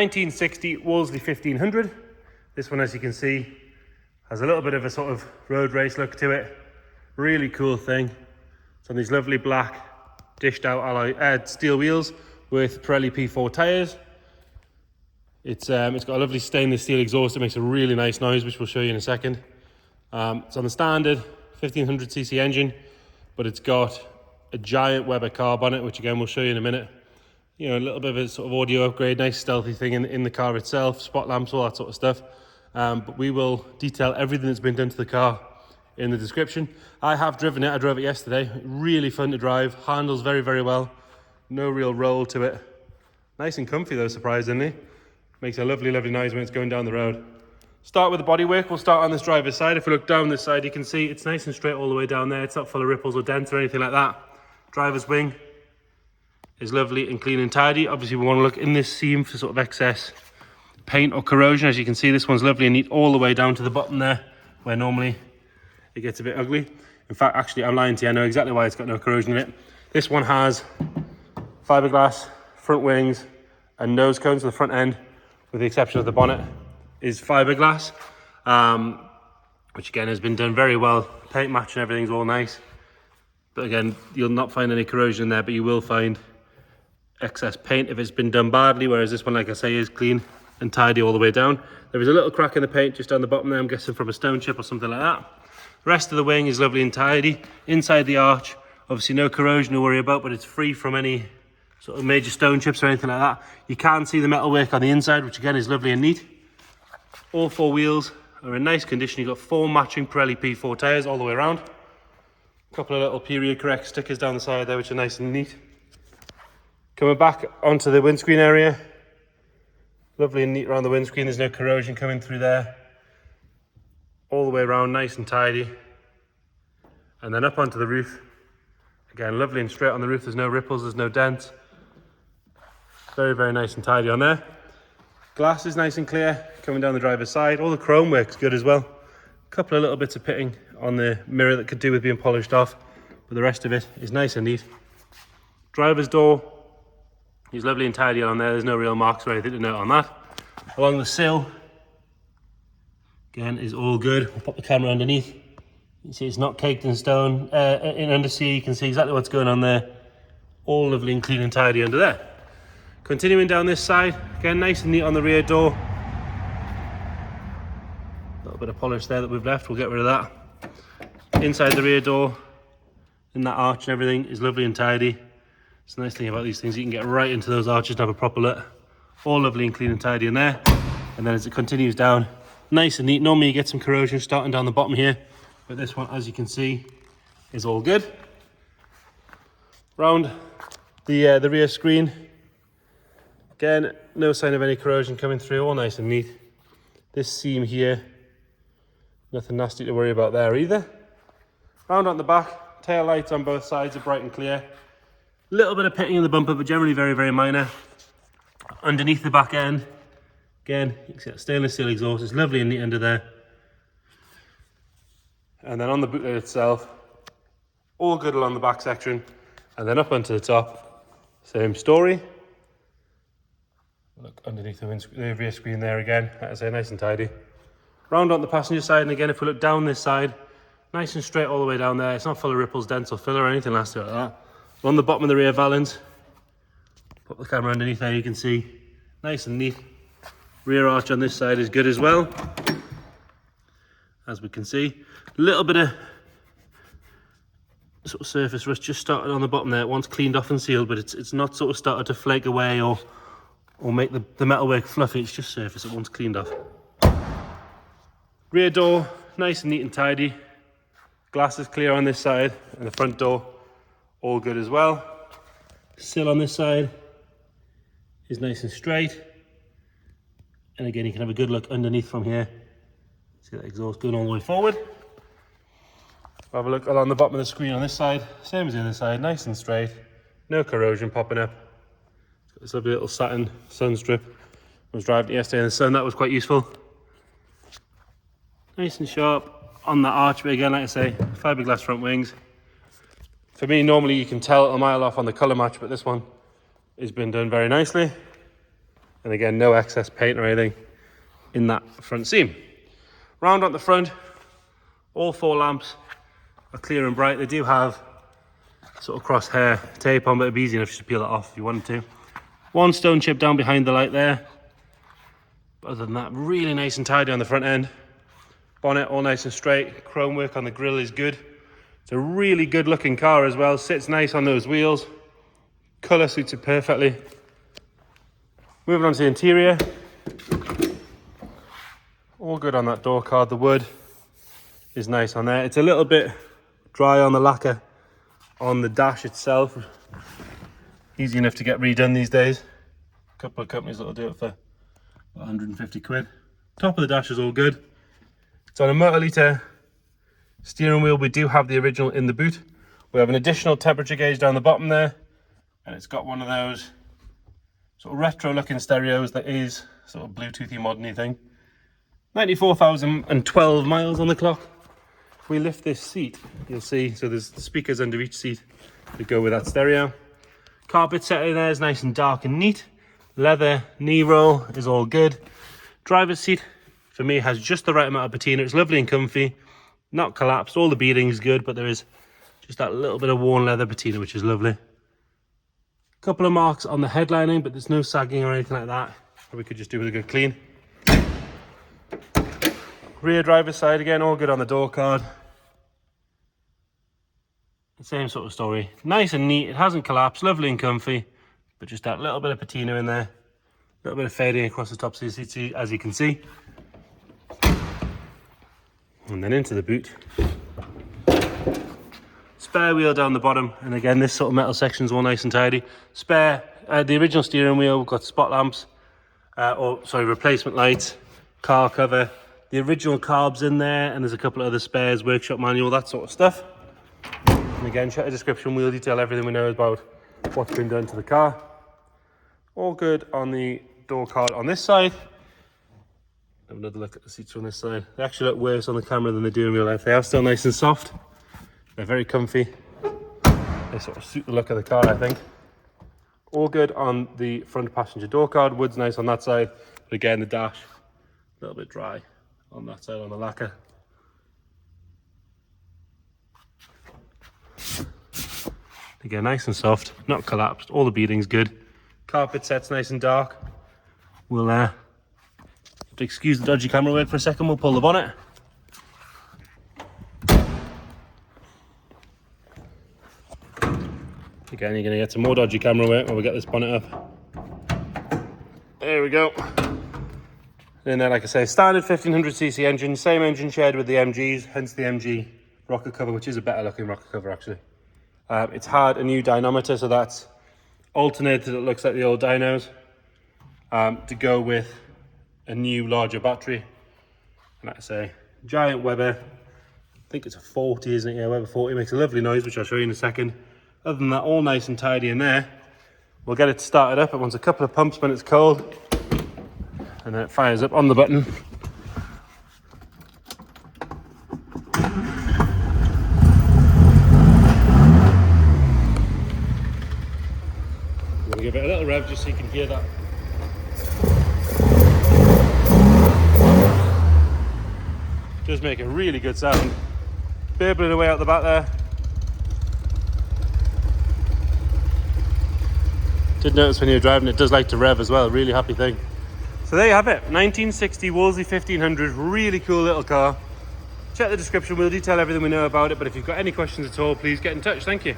1960 Wolseley 1500. This one, as you can see, has a little bit of a sort of road race look to it. Really cool thing. It's on these lovely black dished out alloy steel wheels with Pirelli P4 tyres. It's got a lovely stainless steel exhaust. It makes a really nice noise, which we'll show you in a second. It's on the standard 1500cc engine, but it's got a giant Weber carb on it, which again we'll show you in a minute. You know, a little bit of a sort of audio upgrade, nice stealthy thing in the car itself, spot lamps, all that sort of stuff. But we will detail everything that's been done to the car in the description. I have driven it. I drove it yesterday. Really fun to drive. Handles very, very well. No real roll to it. Nice and comfy though, surprisingly. Makes a lovely, lovely noise when it's going down the road. Start with the bodywork. We'll start on this driver's side. If we look down this side, you can see it's nice and straight all the way down there. It's not full of ripples or dents or anything like that. Driver's wing is lovely and clean and tidy. Obviously, we want to look in this seam for sort of excess paint or corrosion. As you can see, this one's lovely and neat all the way down to the bottom there, where normally it gets a bit ugly. In fact, actually, I'm lying to you. I know exactly why it's got no corrosion in it. This one has fiberglass front wings and nose cones on the front end, with the exception of the bonnet is fiberglass, which again has been done very well. Paint match and everything's all nice. But again, you'll not find any corrosion in there, but you will find excess paint if it's been done badly, whereas this one, like I say, is clean and tidy all the way down. There is a little crack in the paint just down the bottom there, I'm guessing from a stone chip or something like that. The rest of the wing is lovely and tidy. Inside the arch, obviously no corrosion to worry about, but it's free from any sort of major stone chips or anything like that. You can see the metalwork on the inside, which again is lovely and neat. All four wheels are in nice condition. You've got four matching Pirelli P4 tyres all the way around. A couple of little period correct stickers down the side there, which are nice and neat. Coming back onto the windscreen area, lovely and neat around the windscreen. There's no corrosion coming through there. All the way around, nice and tidy. And then up onto the roof. Again, lovely and straight on the roof. There's no ripples, there's no dents. Very, very nice and tidy on there. Glass is nice and clear coming down the driver's side. All the chrome work's good as well. A couple of little bits of pitting on the mirror that could do with being polished off, but the rest of it is nice and neat. Driver's door is lovely and tidy on there. There's no real marks or anything to note on that. Along the sill, again, is all good. We'll pop the camera underneath. You can see it's not caked in stone. In undersea, you can see exactly what's going on there. All lovely and clean and tidy under there. Continuing down this side, again, nice and neat on the rear door. A little bit of polish there that we've left, we'll get rid of that. Inside the rear door, in that arch and everything, is lovely and tidy. It's the nice thing about these things, you can get right into those arches and have a proper look. All lovely and clean and tidy in there. And then as it continues down, nice and neat. Normally you get some corrosion starting down the bottom here, but this one, as you can see, is all good. Round the rear screen, again, no sign of any corrosion coming through, all nice and neat. This seam here, nothing nasty to worry about there either. Round on the back, tail lights on both sides are bright and clear. Little bit of pitting in the bumper, but generally very, very minor. Underneath the back end, again, you can see that stainless steel exhaust. It's lovely and neat under there. And then on the boot lid itself, all good along the back section. And then up onto the top, same story. Look underneath the rear screen there again, like I say, nice and tidy. Round on the passenger side, and again, if we look down this side, nice and straight all the way down there. It's not full of ripples, dents or filler or anything nasty like that. On the bottom of the rear valance, put the camera underneath there, you can see, nice and neat. Rear arch on this side is good as well. As we can see, a little bit of sort of surface rust just started on the bottom there. Once cleaned off and sealed, but it's not sort of started to flake away or make the metalwork fluffy. It's just surface that once cleaned off. Rear door, nice and neat and tidy. Glass is clear on this side, and the front door, all good as well. Sill on this side is nice and straight. And again, you can have a good look underneath from here. See that exhaust going all the way forward. Have a look along the bottom of the screen on this side. Same as the other side, nice and straight. No corrosion popping up. It's got this lovely little satin sun strip. I was driving it yesterday in the sun, that was quite useful. Nice and sharp on that arch, but again, like I say, fiberglass front wings. For me, normally you can tell a mile off on the colour match, but this one has been done very nicely. And again, no excess paint or anything in that front seam. Round at the front, all 4 lamps are clear and bright. They do have sort of crosshair tape on, but it'd be easy enough just to peel it off if you wanted to. 1 stone chip down behind the light there. But other than that, really nice and tidy on the front end. Bonnet all nice and straight. Chrome work on the grille is good. It's a really good looking car as well. Sits nice on those wheels. Colour suits it perfectly. Moving on to the interior. All good on that door card. The wood is nice on there. It's a little bit dry on the lacquer on the dash itself. Easy enough to get redone these days. A couple of companies that'll do it for 150 quid. Top of the dash is all good. It's on a motor steering wheel. We do have the original in the boot. We have an additional temperature gauge down the bottom there, and it's got one of those sort of retro looking stereos that is sort of Bluetoothy modern-y thing. 94,012 miles on the clock. If we lift this seat, you'll see, so there's speakers under each seat that go with that stereo. Carpet set in there is nice and dark and neat. Leather knee roll is all good. Driver's seat, for me, has just the right amount of patina. It's lovely and comfy, not collapsed. All the beading is good, but there is just that little bit of worn leather patina, which is lovely. Couple of marks on the headlining, but there's no sagging or anything like that. Or we could just do with a good clean. Rear driver's side again, all good on the door card. Same sort of story. Nice and neat. It hasn't collapsed. Lovely and comfy, but just that little bit of patina in there. A little bit of fading across the top of the seat, as you can see. And then into the boot. Spare wheel down the bottom, and again this sort of metal section is all nice and tidy. Spare, the original steering wheel, we've got spot lamps, replacement lights, car cover, the original carbs in there, and there's a couple of other spares, workshop manual, that sort of stuff. And again, check the description, we'll detail everything we know about what's been done to the car. All good on the door card on this side. Have another look at the seats on this side. They actually look worse on the camera than they do in real life. They are still nice and soft. They're very comfy. They sort of suit the look of the car, I think. All good on the front passenger door card. Wood's nice on that side. But again, the dash, a little bit dry on that side on the lacquer. Again, nice and soft, not collapsed. All the beading's good. Carpet set's nice and dark. We'll have to excuse the dodgy camera work for a second. We'll pull the bonnet. Again, you're going to get some more dodgy camera work when we get this bonnet up. There we go. And then, like I say, standard 1500cc engine, same engine shared with the MGs, hence the MG rocker cover, which is a better looking rocker cover actually. It's had a new dynamometer, so that's alternator that looks like the old dynos, to go with a new larger battery. And like I say, giant Weber, I think it's a 40, isn't it? Yeah, Weber 40 makes a lovely noise, which I'll show you in a second. Other than that, all nice and tidy in there. We'll get it started up. It wants a couple of pumps when it's cold, and then it fires up on the button. I'm going to give it a little rev just so you can hear that. Does make a really good sound. Burbling away out the back there. Did notice when you were driving it does like to rev as well, really happy thing. So there you have it, 1960 Wolseley 1500, really cool little car. Check the description, we'll detail everything we know about it, but if you've got any questions at all, please get in touch, thank you.